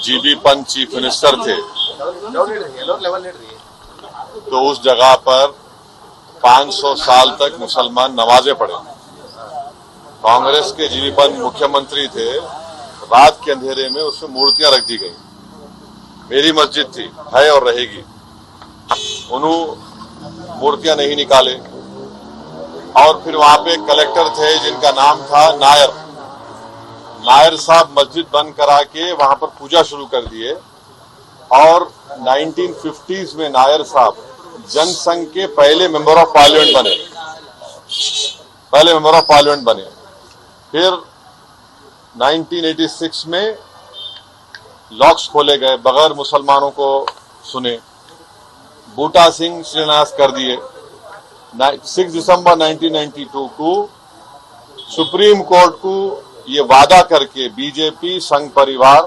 GB Pant chief minister थे तो उस जगह पर 500 साल तक मुसलमान नमाजें पढ़े। कांग्रेस के जीबी पंत मुख्यमंत्री थे, रात के अंधेरे में उसमें मूर्तियां रख दी गई। मेरी मस्जिद थी, है और रहेगी। उन्होंने मूर्तियां नहीं निकाले और फिर वहां पे कलेक्टर थे जिनका नाम था नायर साहब मस्जिद बंद करा के वहां पर पूजा शुरू कर दिए और 1950s में नायर साहब जनसंघ के पहले मेंबर ऑफ पार्लियामेंट बने। फिर 1986 में लॉक्स खोले गए, बगैर मुसलमानों को सुने। बूटा सिंह शिलान्यास कर दिए। 6 दिसंबर 1992 को सुप्रीम कोर्ट को ये वादा करके बीजेपी संघ परिवार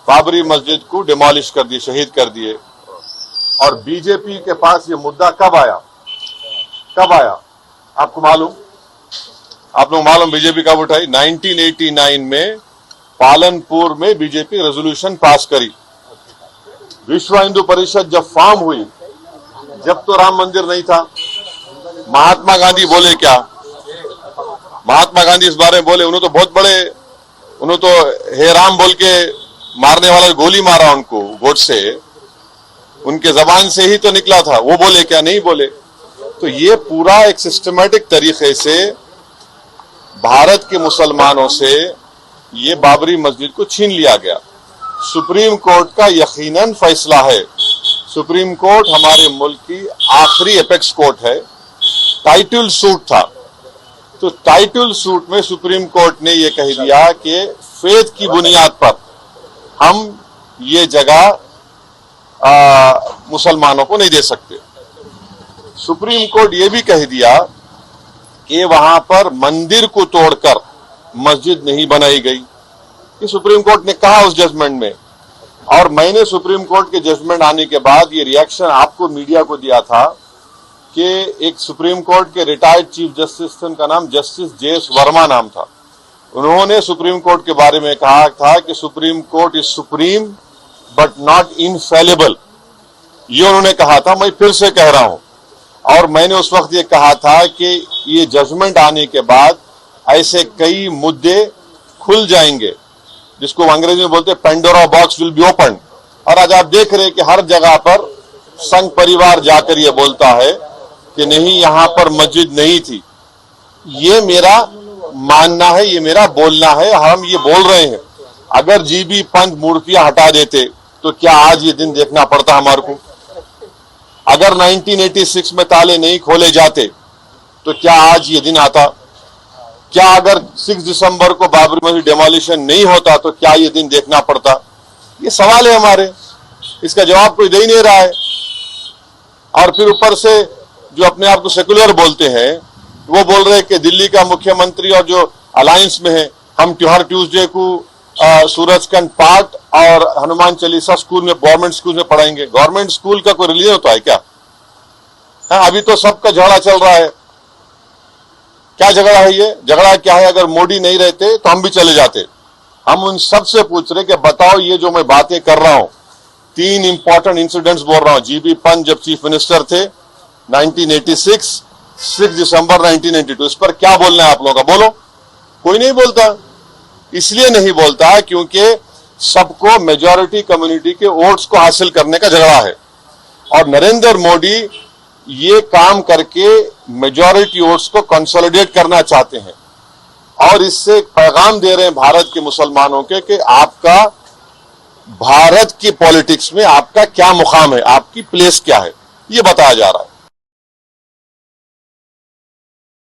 बाबरी मस्जिद को डिमोलिश कर दिए, शहीद कर दिए। और बीजेपी के पास ये मुद्दा कब आया आपको मालूम? आप लोग मालूम बीजेपी कब उठाई? 1989 में पालनपुर में बीजेपी रेजोल्यूशन पास करी। विश्व हिंदू परिषद जब फॉर्म हुई, जब तो राम मंदिर नहीं था। महात्मा गांधी बोले क्या? महात्मा गांधी इस बारे में बोले, उन्होंने तो बहुत बड़े, उन्होंने तो हे राम बोल के मारने वाला गोली मारा उनको गोडसे, उनके जबान से ही तो निकला था। वो बोले क्या? नहीं बोले। तो ये पूरा एक सिस्टमैटिक तरीके से भारत के मुसलमानों से ये बाबरी मस्जिद को छीन लिया गया। सुप्रीम कोर्ट का यकीनन फैसला है। सुप्रीम कोर्ट हमारे मुल्क की आखिरी एपेक्स कोर्ट है। टाइटल सूट था, तो टाइटल सूट में सुप्रीम कोर्ट ने यह कह दिया कि फेथ की बुनियाद पर हम ये जगह मुसलमानों को नहीं दे सकते। सुप्रीम कोर्ट ये भी कह दिया कि वहां पर मंदिर को तोड़कर मस्जिद नहीं बनाई गई। ये सुप्रीम कोर्ट ने कहा उस जजमेंट में। और मैंने सुप्रीम कोर्ट के जजमेंट आने के बाद ये रिएक्शन आपको मीडिया को दिया था कि एक सुप्रीम कोर्ट के रिटायर्ड चीफ जस्टिस थे, उनका नाम जस्टिस जेएस वर्मा नाम था। उन्होंने सुप्रीम कोर्ट के बारे में कहा था कि supreme court is supreme but not infallible. ये उन्होंने कहा था, मैं फिर से कह रहा हूं। और मैंने उस वक्त ये कहा था कि ये जजमेंट आने के बाद ऐसे कई मुद्दे खुल जाएंगे, जिसको अंग्रेजी में बोलते हैं Pandora box will be open. और आज आप देख रहे हैं कि हर जगह पर संघ परिवार जाकर ये बोलता है कि नहीं, यहां पर मस्जिद नहीं थी। ये मेरा मानना है, ये मेरा बोलना है, हम ये बोल रहे हैं। अगर जीबी पंत मूर्तियां हटा देते तो क्या आज ये दिन देखना पड़ता हमारे को? अगर 1986 में ताले नहीं खोले जाते तो क्या आज ये दिन आता? क्या अगर 6 दिसंबर को बाबरी मस्जिद डेमोलिशन नहीं होता तो क्या ये दिन देखना पड़ता? ये सवाल है हमारे, इसका जवाब कोई दे ही नहीं रहा है। और फिर ऊपर से जो अपने आप को सेकुलर बोलते हैं, वो बोल रहे हैं कि दिल्ली का मुख्यमंत्री और जो अलायंस में है, हम हर ट्यूसडे को सूरजकंड पाठ और हनुमान चालीसा स्कूल में, गवर्नमेंट स्कूल में पढ़ाएंगे। गवर्नमेंट स्कूल का कोई रिलीजन होता है क्या? हाँ, अभी तो सबका झगड़ा चल रहा है। क्या झगड़ा है ये? झगड़ा क्या है? अगर मोदी नहीं रहते तो हम भी चले जाते। हम उन सबसे पूछ रहे कि बताओ, ये जो मैं बातें कर रहा हूं, 3 इंपॉर्टेंट इंसिडेंट्स बोल रहा हूं। जीबी पंत जब चीफ मिनिस्टर थे 1986, 6 दिसंबर 1992, इस पर क्या बोलना है आप लोगों का? बोलो। कोई नहीं बोलता। इसलिए नहीं बोलता क्योंकि सबको मेजॉरिटी कम्युनिटी के वोट्स को हासिल करने का झगड़ा है। और नरेंद्र मोदी ये काम करके मेजॉरिटी वोट्स को कंसोलिडेट करना चाहते हैं और इससे पैगाम दे रहे हैं भारत के मुसलमानों के कि आपका भारत की पॉलिटिक्स में आपका क्या मुकाम है, आपकी प्लेस क्या है, ये बताया जा रहा है।